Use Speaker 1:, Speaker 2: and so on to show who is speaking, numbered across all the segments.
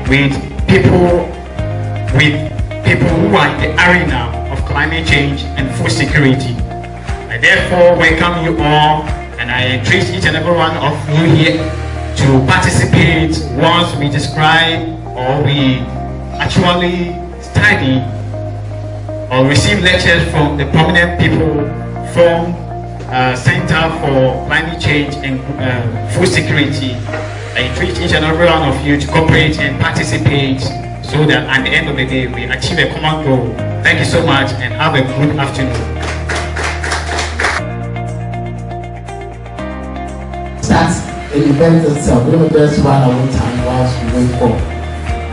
Speaker 1: with people who are in the arena of climate change and food security. I therefore welcome you all, and I entreat each and every one of you here to participate once we describe or we actually study or receive lectures from the prominent people from Center for Climate Change and Food Security. I entreat each and every one of you to cooperate and participate so that at the end of the day we achieve a common goal. Thank you so much and have a good afternoon.
Speaker 2: That's the event itself. We will just run away time whilst we wait for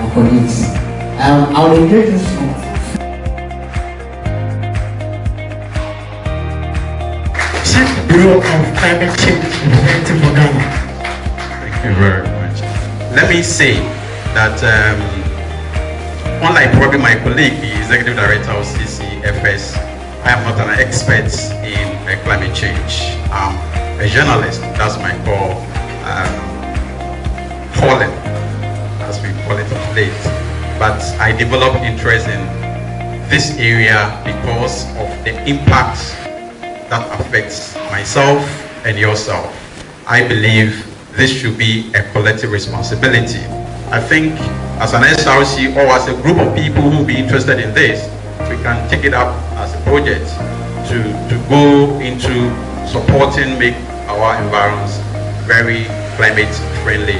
Speaker 2: our colleagues. I will introduce you.
Speaker 1: Chief Bureau of Climate Change representative for Ghana.
Speaker 3: Thank you very much. Let me say that unlike probably my colleague, the Executive Director of CCCFS, I am not an expert in climate change. I'm a journalist. That's my core calling, as we call it today. But I developed interest in this area because of the impact that affects myself and yourself. I believe this should be a collective responsibility. I think as an SRC or as a group of people who will be interested in this, we can take it up as a project to go into supporting, make our environments very climate friendly,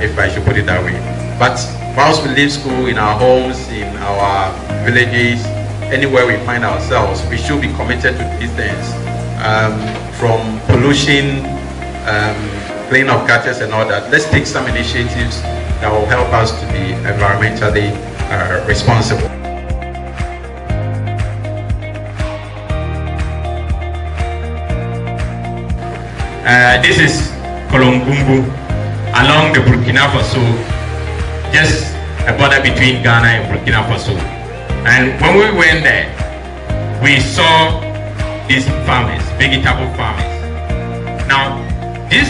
Speaker 3: if I should put it that way. But whilst we leave school, in our homes, in our villages, anywhere we find ourselves, we should be committed to these things. From pollution, cleaning of gutters and all that. Let's take some initiatives that will help us to be environmentally responsible.
Speaker 4: This is Kolongumbu along the Burkina Faso, just a border between Ghana and Burkina Faso. And when we went there, we saw these farmers, vegetable farmers. Now, this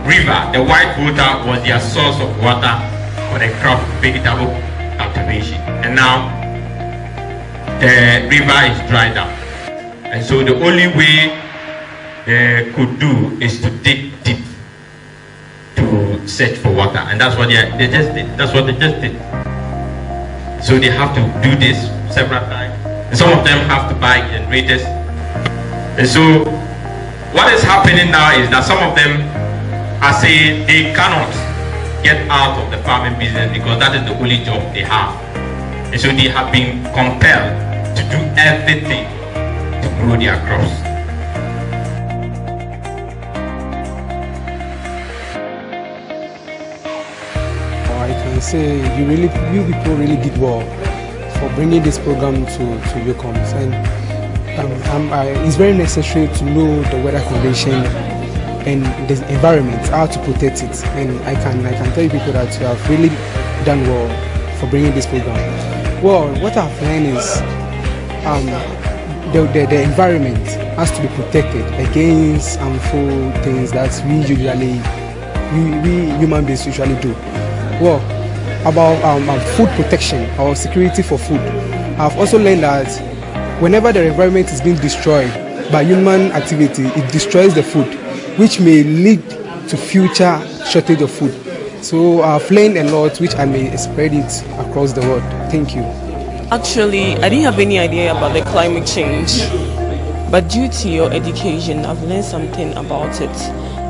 Speaker 4: river, the white water, was their source of water for the crop vegetable cultivation. And now, the river is dried up. And so the only way they could do is to dig deep to search for water. And that's what they just did. That's what they just did. So they have to do this several times. And some of them have to buy generators. And so what is happening now is that some of them are saying they cannot get out of the farming business because that is the only job they have. And so they have been compelled to do everything to grow their crops.
Speaker 5: I can say you people really did well for bringing this program to UCOMS, and it's very necessary to know the weather condition and the environment, how to protect it. And I can tell you people that you have really done well for bringing this program. Well, what I've learned is the environment has to be protected against harmful things that we human beings usually do. Well, about food protection or security for food, I've also learned that whenever the environment is being destroyed by human activity, it destroys the food, which may lead to future shortage of food. So I've learned a lot, which I may spread it across the world. Thank you.
Speaker 6: Actually, I didn't have any idea about the climate change, but due to your education, I've learned something about it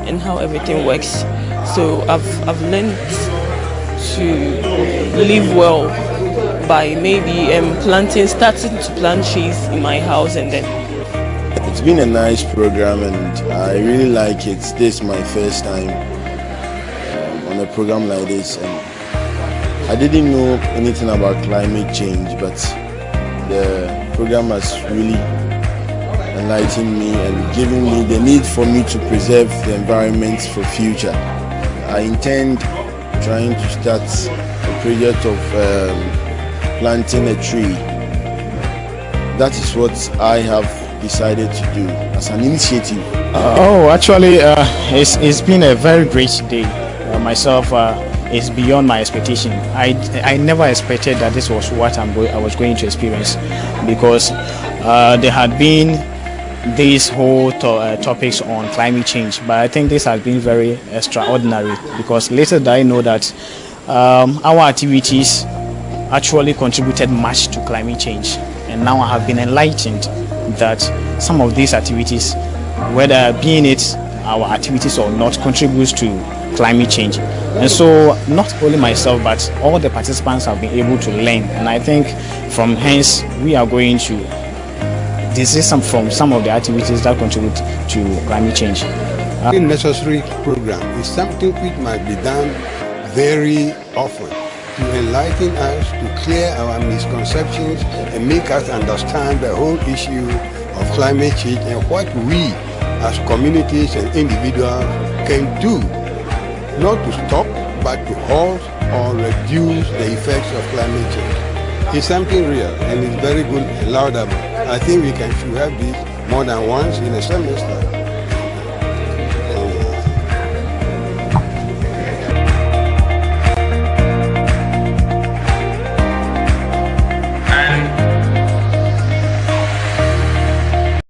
Speaker 6: and how everything works. So I've learned to live well by maybe starting to plant trees in my house. And then
Speaker 7: it's been a nice program and I really like it. This is my first time on a program like this, and I didn't know anything about climate change, but the program has really enlightened me and given me the need for me to preserve the environment for future. I intend trying to start a project of planting a tree. That is what I have decided to do as an initiative.
Speaker 8: Actually, it's been a very great day. Myself, is beyond my expectation. I never expected that this was what I was going to experience, because there had been these whole topics on climate change, but I think this has been very extraordinary, because later I know that our activities actually contributed much to climate change, and now I have been enlightened that some of these activities, whether being it our activities or not, contributes to climate change. And so not only myself but all the participants have been able to learn, and I think from hence we are going to desist from some of the activities that contribute to climate change.
Speaker 9: A necessary program is something which might be done very often to enlighten us, to clear our misconceptions and make us understand the whole issue of climate change and what we as communities and individuals can do, not to stop but to halt or reduce the effects of climate change. It's something real and it's very good and laudable. I think we should have this more than once in a semester.